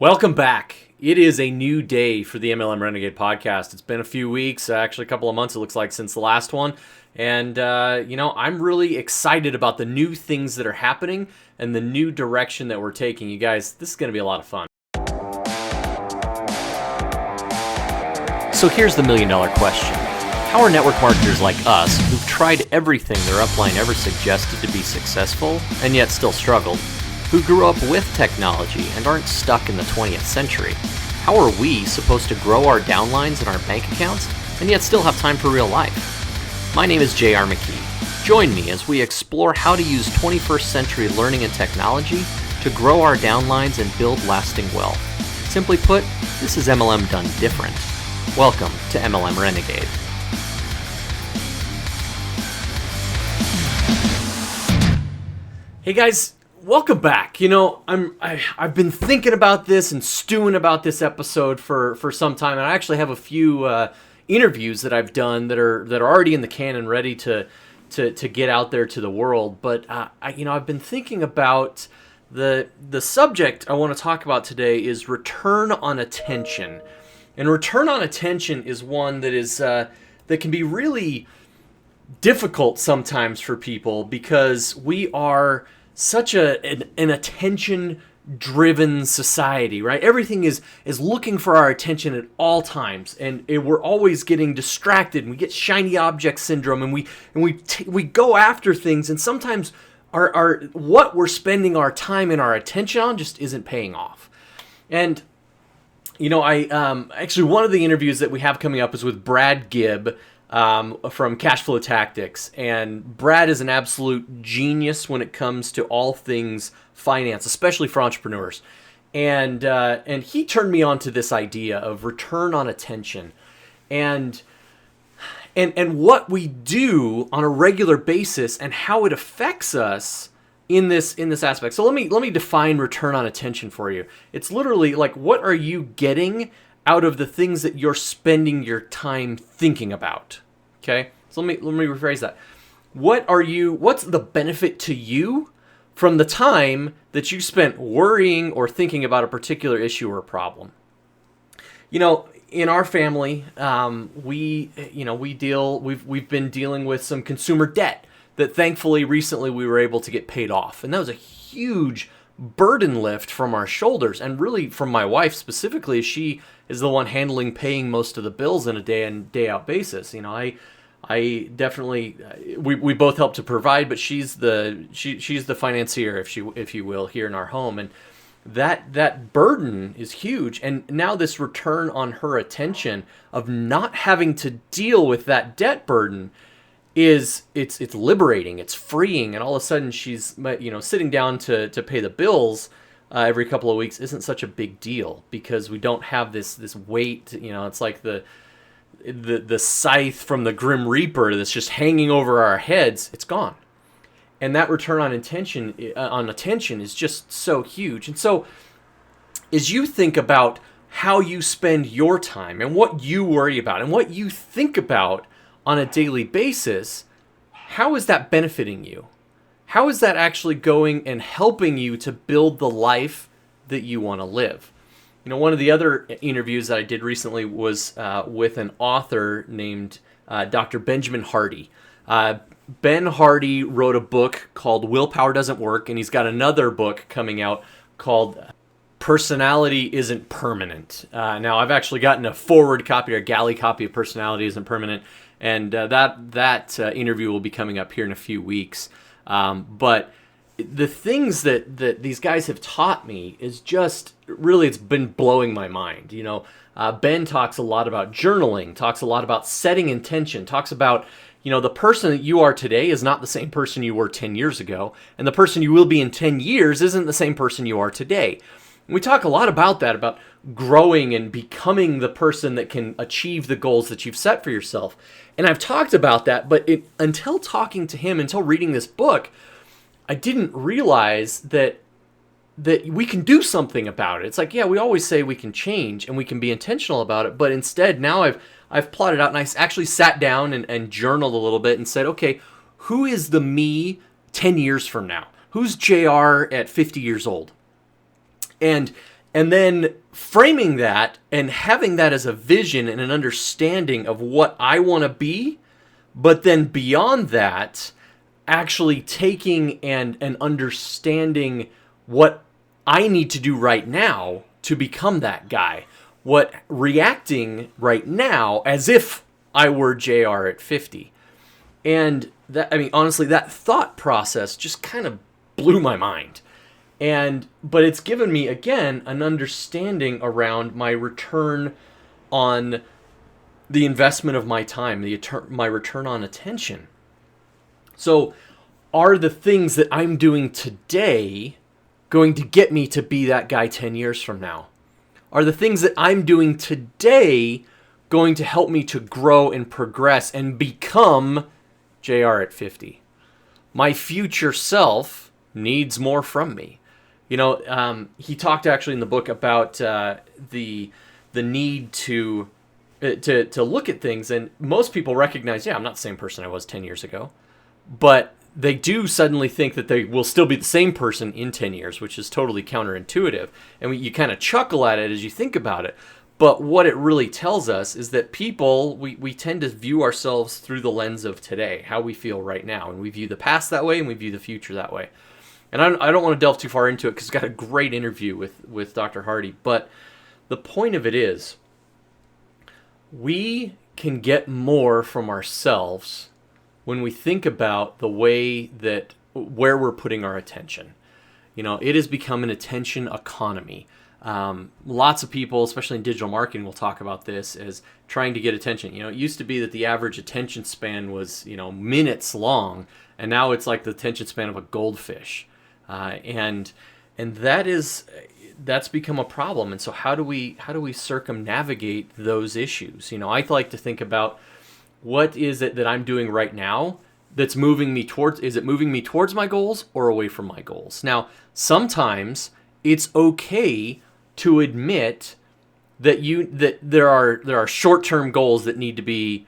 Welcome back. It is a new day for the MLM Renegade podcast. It's been a few weeks, actually a couple of months it looks like since the last one. And, I'm really excited about the new things that are happening and the new direction that we're taking. You guys, this is going to be a lot of fun. So here's the million-dollar question. How are network marketers like us, who've tried everything their upline ever suggested to be successful, and yet still struggled, who grew up with technology and aren't stuck in the 20th century, how are we supposed to grow our downlines and our bank accounts, and yet still have time for real life? My name is J.R. McKee. Join me as we explore how to use 21st century learning and technology to grow our downlines and build lasting wealth. Simply put, this is MLM done different. Welcome to MLM Renegade. Hey guys, welcome back. I've been thinking about this and stewing about this episode for some time, and I actually have a few interviews that I've done that are already in the can and ready to get out there to the world. But I've been thinking about the subject I want to talk about today is return on attention. And return on attention is one that is that can be really difficult sometimes for people because we are such an attention-driven society, right? Everything is looking for our attention at all times, and we're always getting distracted, and we get shiny object syndrome, and we go after things, and sometimes our what we're spending our time and our attention on just isn't paying off. And I actually, one of the interviews that we have coming up is with Brad Gibb from Cash Flow Tactics. And Brad is an absolute genius when it comes to all things finance, especially for entrepreneurs. And he turned me on to this idea of return on attention and what we do on a regular basis and how it affects us in this aspect. So let me define return on attention for you. It's literally like, what are you getting out of the things that you're spending your time thinking about? Okay? So let me rephrase that. What's the benefit to you from the time that you spent worrying or thinking about a particular issue or problem? In our family, we've been dealing with some consumer debt that thankfully recently we were able to get paid off. And that was a huge burden lift from our shoulders, and really from my wife specifically, as she is the one paying most of the bills on a day in, day out basis. I definitely, we both help to provide, but she's the financier, if you will, here in our home. And that burden is huge. And now this return on her attention of not having to deal with that debt burden it's liberating, it's freeing, and all of a sudden she's sitting down to pay the bills every couple of weeks isn't such a big deal because we don't have this weight. It's like the scythe from the Grim Reaper that's just hanging over our heads. It's gone, and that return on attention is just so huge. And so, as you think about how you spend your time and what you worry about and what you think about on a daily basis, how is that benefiting you? How is that actually going and helping you to build the life that you want to live? One of the other interviews that I did recently was with an author named Dr. Benjamin Hardy. Ben Hardy wrote a book called Willpower Doesn't Work, and he's got another book coming out called Personality Isn't Permanent. Now, I've actually gotten a forward copy or a galley copy of Personality Isn't Permanent, and that interview will be coming up here in a few weeks. But the things that these guys have taught me is just really, it's been blowing my mind. Ben talks a lot about journaling, talks a lot about setting intention, talks about, the person that you are today is not the same person you were 10 years ago, and the person you will be in 10 years isn't the same person you are today. And we talk a lot about that, about growing and becoming the person that can achieve the goals that you've set for yourself. And I've talked about that, but until talking to him, until reading this book, I didn't realize that we can do something about it. It's like, yeah, we always say we can change and we can be intentional about it, but instead now I've plotted out, and I actually sat down and journaled a little bit and said, okay, who is the me 10 years from now? Who's JR at 50 years old? And And then framing that and having that as a vision and an understanding of what I want to be, but then beyond that, actually taking and understanding what I need to do right now to become that guy. What reacting right now as if I were JR at 50. And that, I mean, honestly, that thought process just kind of blew my mind. But it's given me, again, an understanding around my return on the investment of my time, my return on attention. So are the things that I'm doing today going to get me to be that guy 10 years from now? Are the things that I'm doing today going to help me to grow and progress and become JR at 50? My future self needs more from me. You know, he talked actually in the book about the need to look at things, and most people recognize, yeah, I'm not the same person I was 10 years ago, but they do suddenly think that they will still be the same person in 10 years, which is totally counterintuitive. And you kind of chuckle at it as you think about it. But what it really tells us is that people, we tend to view ourselves through the lens of today, how we feel right now. And we view the past that way, and we view the future that way. And I don't want to delve too far into it because it's got a great interview with Dr. Hardy. But the point of it is, we can get more from ourselves when we think about the way that where we're putting our attention. You know, it has become an attention economy. Lots of people, especially in digital marketing, will talk about this as trying to get attention. You know, it used to be that the average attention span was, minutes long, and now it's like the attention span of a goldfish. And that's become a problem. And so how do we circumnavigate those issues? I like to think about, what is it that I'm doing right now that's moving me towards, is it moving me towards my goals or away from my goals? Now, sometimes it's okay to admit that there are short-term goals that need to be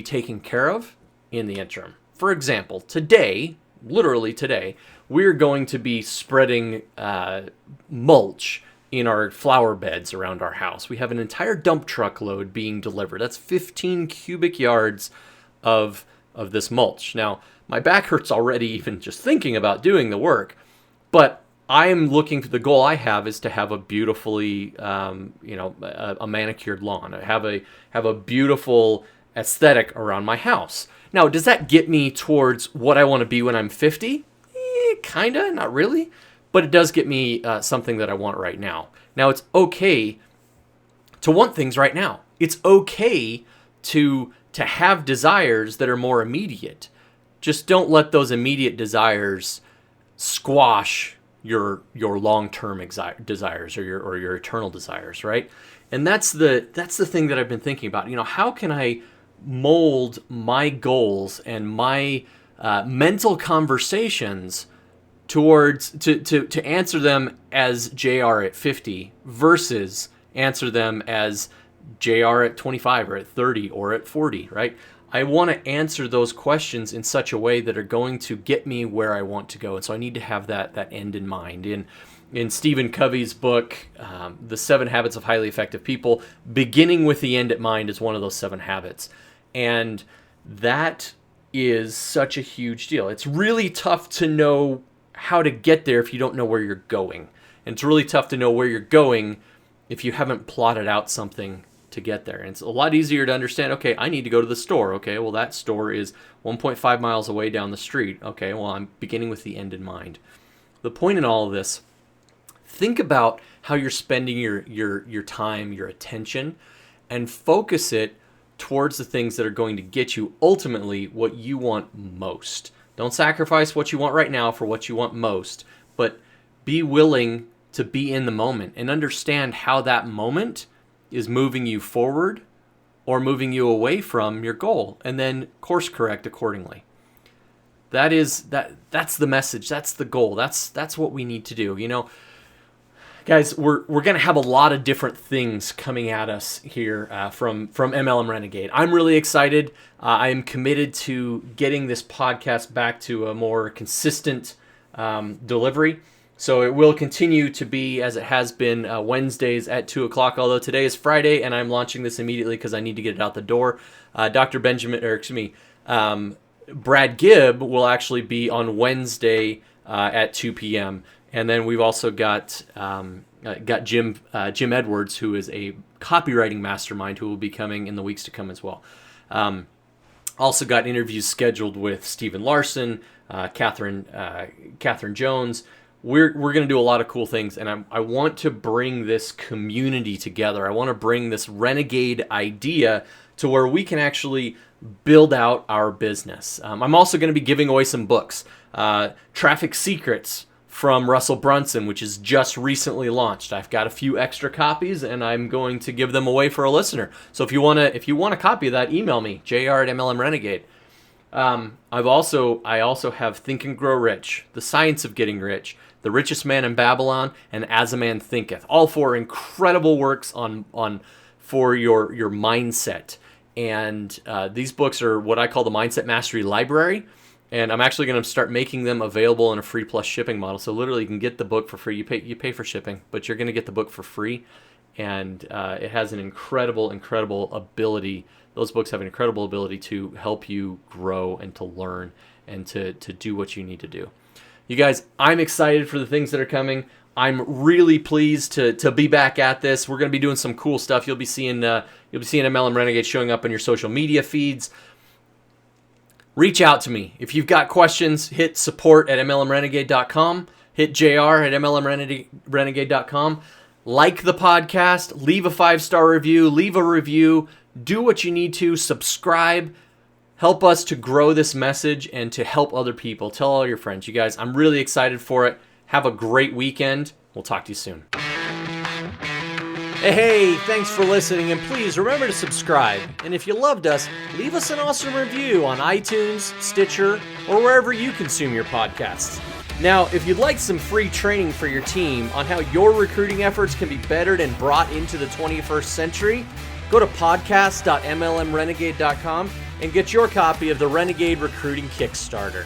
taken care of in the interim. For example, literally today, we're going to be spreading mulch in our flower beds around our house. We have an entire dump truck load being delivered. That's 15 cubic yards of this mulch. Now, my back hurts already even just thinking about doing the work, but I'm looking for, the goal I have is to have a beautifully, a manicured lawn. I have a beautiful aesthetic around my house. Now, does that get me towards what I want to be when I'm 50? Kinda, not really. But it does get me something that I want right now. Now, it's okay to want things right now. It's okay to have desires that are more immediate. Just don't let those immediate desires squash your long-term desires or your eternal desires, right? And that's the thing that I've been thinking about. How can I mold my goals and my mental conversations towards to answer them as JR at 50 versus answer them as JR at 25 or at 30 or at 40, right? I want to answer those questions in such a way that are going to get me where I want to go. And so I need to have that end in mind. In Stephen Covey's book, The 7 Habits of Highly Effective People, beginning with the end at mind is one of those 7 habits. And that is such a huge deal. It's really tough to know how to get there if you don't know where you're going. And it's really tough to know where you're going if you haven't plotted out something to get there. And it's a lot easier to understand, okay, I need to go to the store. Okay, well, that store is 1.5 miles away down the street. Okay, well, I'm beginning with the end in mind. The point in all of this, think about how you're spending your time, your attention, and focus it towards the things that are going to get you ultimately what you want most. Don't sacrifice what you want right now for what you want most, but be willing to be in the moment and understand how that moment is moving you forward or moving you away from your goal, and then course correct accordingly. That's the message. That's the goal. That's what we need to do. Guys, we're going to have a lot of different things coming at us here from MLM Renegade. I'm really excited. I am committed to getting this podcast back to a more consistent delivery. So it will continue to be as it has been Wednesdays at 2 o'clock, although today is Friday and I'm launching this immediately because I need to get it out the door. Brad Gibb will actually be on Wednesday at 2 p.m. And then we've also got Jim Edwards, who is a copywriting mastermind, who will be coming in the weeks to come as well. Also got interviews scheduled with Stephen Larson, Catherine Jones. We're going to do a lot of cool things, and I want to bring this community together. I want to bring this renegade idea to where we can actually build out our business. I'm also going to be giving away some books. Traffic Secrets from Russell Brunson, which is just recently launched. I've got a few extra copies, and I'm going to give them away for a listener. So if you want a copy of that, email me, jr@mlmrenegade. I also have Think and Grow Rich, The Science of Getting Rich, The Richest Man in Babylon, and As a Man Thinketh. All four incredible works for your mindset. And these books are what I call the Mindset Mastery Library. And I'm actually going to start making them available in a free plus shipping model. So literally you can get the book for free. You pay for shipping, but you're going to get the book for free. And it has an incredible ability. Those books have an incredible ability to help you grow and to learn and to do what you need to do. You guys, I'm excited for the things that are coming. I'm really pleased to be back at this. We're going to be doing some cool stuff. You'll be seeing MLM Renegade showing up on your social media feeds. Reach out to me. If you've got questions, hit support@mlmrenegade.com. Hit jr@mlmrenegade.com. Like the podcast. Leave a 5-star review. Leave a review. Do what you need to. Subscribe. Help us to grow this message and to help other people. Tell all your friends. You guys, I'm really excited for it. Have a great weekend. We'll talk to you soon. Hey, thanks for listening, and please remember to subscribe. And if you loved us, leave us an awesome review on iTunes, Stitcher, or wherever you consume your podcasts. Now, if you'd like some free training for your team on how your recruiting efforts can be bettered and brought into the 21st century, go to podcast.mlmrenegade.com and get your copy of the Renegade Recruiting Kickstarter.